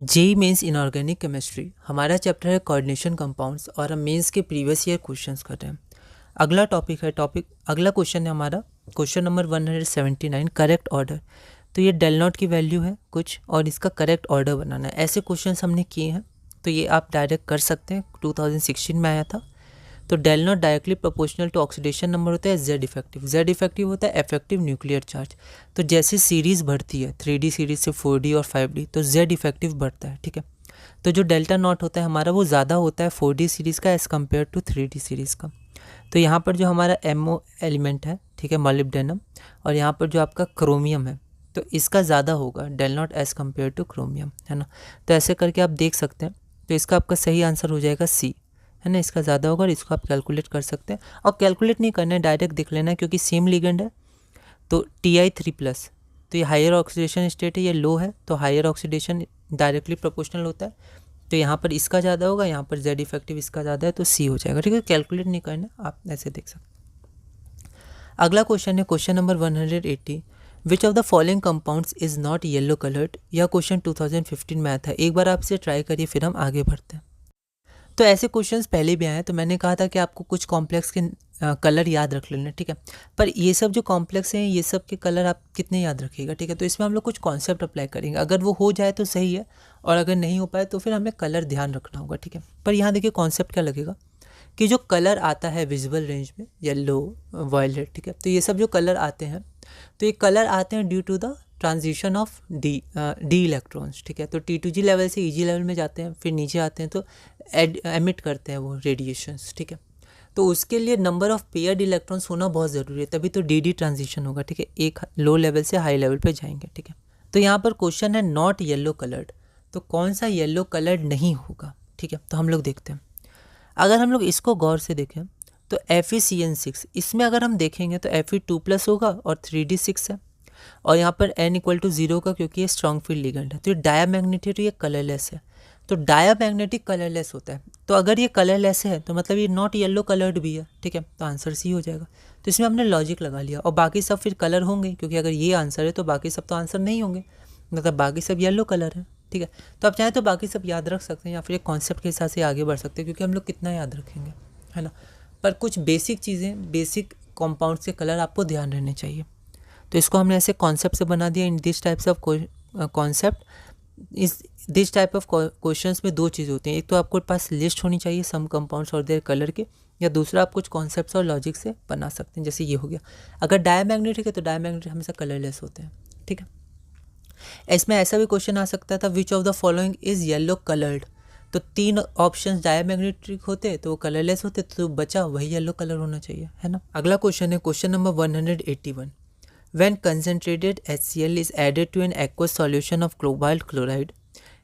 JEE mains inorganic chemistry हमारा chapter है coordination compounds और हम मेंस के प्रीवियस ईयर क्वेश्चंस कर रहे हैं। अगला अगला क्वेश्चन है हमारा क्वेश्चन नंबर 179 करेक्ट ऑर्डर। तो ये डेल नॉट की वैल्यू है कुछ और इसका करेक्ट ऑर्डर बनाना है। ऐसे क्वेश्चंस हमने किए हैं तो ये आप डायरेक्ट कर सकते हैं। 2016 में आया था। तो del naught directly proportional to oxidation number होता है जेड इफेक्टिव। जेड इफेक्टिव होता है इफेक्टिव न्यूक्लियर चार्ज। तो जैसे सीरीज़ बढ़ती है 3D सीरीज से 4D और 5D तो जेड इफेक्टिव बढ़ता है। ठीक है, तो जो डेल्टा नॉट होता है हमारा वो ज़्यादा होता है 4D सीरीज़ का as compare to 3D series का। तो यहाँ पर जो हमारा MO एलिमेंट है, ठीक है, मॉलिब्डेनम, और यहाँ पर जो आपका क्रोमियम है तो इसका ज़्यादा होगा del naught as compare to chromium, है ना। तो ऐसे करके आप देख सकते हैं। तो इसका आपका सही आंसर हो जाएगा सी, है ना। इसका ज़्यादा होगा और इसको आप कैलकुलेट कर सकते हैं। और कैलकुलेट नहीं करना है, डायरेक्ट देख लेना है क्योंकि सेम लिगेंड है। तो Ti3+, तो ये हायर ऑक्सीडेशन स्टेट है, ये लो है तो हायर ऑक्सीडेशन डायरेक्टली प्रोपोर्शनल होता है। तो यहाँ पर इसका ज़्यादा होगा, यहाँ पर जेड इफेक्टिव इसका ज़्यादा है तो सी हो जाएगा। ठीक है, कैलकुलेट नहीं करना, आप ऐसे देख सकते हैं। अगला क्वेश्चन है question number 180 which of the following compounds is not yellow coloured. यह क्वेश्चन 2015 में आया था। एक बार आप इसे ट्राई करिए फिर हम आगे बढ़ते हैं। तो ऐसे क्वेश्चंस पहले भी आए हैं। तो मैंने कहा था कि आपको कुछ कॉम्प्लेक्स के कलर याद रख लेना, ठीक है। पर ये सब जो कॉम्प्लेक्स हैं ये सब के कलर आप कितने याद रखिएगा, ठीक है। तो इसमें हम लोग कुछ कॉन्सेप्ट अप्लाई करेंगे। अगर वो हो जाए तो सही है और अगर नहीं हो पाए तो फिर हमें कलर ध्यान रखना होगा, ठीक है। पर यहाँ देखिए कॉन्सेप्ट क्या लगेगा कि जो कलर आता है विजुअल रेंज में, येलो, वायलेट, ठीक है, तो ये सब जो कलर आते हैं तो ये कलर आते हैं due to the transition of D electrons, ठीक है। तो T2G लेवल से EG लेवल में जाते हैं, फिर नीचे आते हैं तो एमिट करते हैं वो रेडिएशंस, ठीक है। तो उसके लिए नंबर ऑफ पेयर्ड इलेक्ट्रॉन्स होना बहुत ज़रूरी है, तभी तो DD ट्रांजिशन होगा, ठीक है। एक लो लेवल से हाई लेवल पे जाएंगे, ठीक है। तो यहाँ पर क्वेश्चन है नॉट येलो कलर्ड, तो कौन सा येलो कलर्ड नहीं होगा, ठीक है। तो हम लोग देखते हैं। अगर हम लोग इसको गौर से देखें तो FeCN6, इसमें अगर हम देखेंगे तो Fe2+ होगा और 3D6 है और यहाँ पर n=0 होगा क्योंकि ये स्ट्रॉन्ग फील्ड लिगेंड है। तो ये डायामैग्नेटिक, ये कलरलेस है। तो डायामैग्नेटिक कलरलेस होता है। तो अगर ये कलरलेस है तो मतलब ये नॉट येलो कलर्ड भी है, ठीक है। तो आंसर सी हो जाएगा। तो इसमें हमने लॉजिक लगा लिया और बाकी सब फिर कलर होंगे क्योंकि अगर ये आंसर है तो बाकी सब तो आंसर नहीं होंगे, मतलब बाकी सब येलो कलर है, ठीक है। तो आप चाहें तो बाकी सब याद रख सकते हैं या फिर एक कॉन्सेप्ट के हिसाब से आगे बढ़ सकते हैं क्योंकि हम लोग कितना याद रखेंगे, है ना। पर कुछ बेसिक चीज़ें, बेसिक कॉम्पाउंड्स के कलर आपको ध्यान रहने चाहिए। तो इसको हमने ऐसे कॉन्सेप्ट से बना दिया। In this types of concept, इस दिस टाइप ऑफ क्वेश्चंस में दो चीज़ होती हैं। एक तो आपको पास लिस्ट होनी चाहिए सम कंपाउंड्स और देयर कलर के, या दूसरा आप कुछ कॉन्सेप्ट्स और लॉजिक से बना सकते हैं। जैसे ये हो गया, अगर डायमैग्नेटिक है तो डायमैग्नेटिक हमेशा कलरलेस होते हैं, ठीक है। इसमें ऐसा भी क्वेश्चन आ सकता था which of the following is yellow coloured. तो 3 ऑप्शंस डायमैग्नेटिक होते तो कलरलेस होते, तो बचा वही येलो कलर होना चाहिए, है ना। अगला क्वेश्चन है question number 181 When concentrated HCl is added to an aqueous solution of cobalt chloride,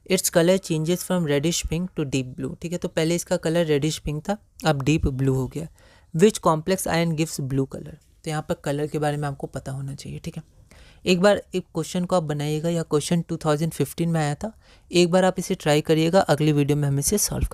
its color changes from reddish pink to deep blue, ठीक है। तो पहले इसका कलर रेडिश पिंक था, अब डीप ब्लू हो गया। Which complex ion gives blue color? तो यहाँ पर कलर के बारे में आपको पता होना चाहिए, ठीक है। एक बार एक क्वेश्चन को आप बनाइएगा, या क्वेश्चन 2015 में आया था। एक बार आप इसे ट्राई करिएगा, अगली वीडियो में हम इसे सॉल्व करेंगे।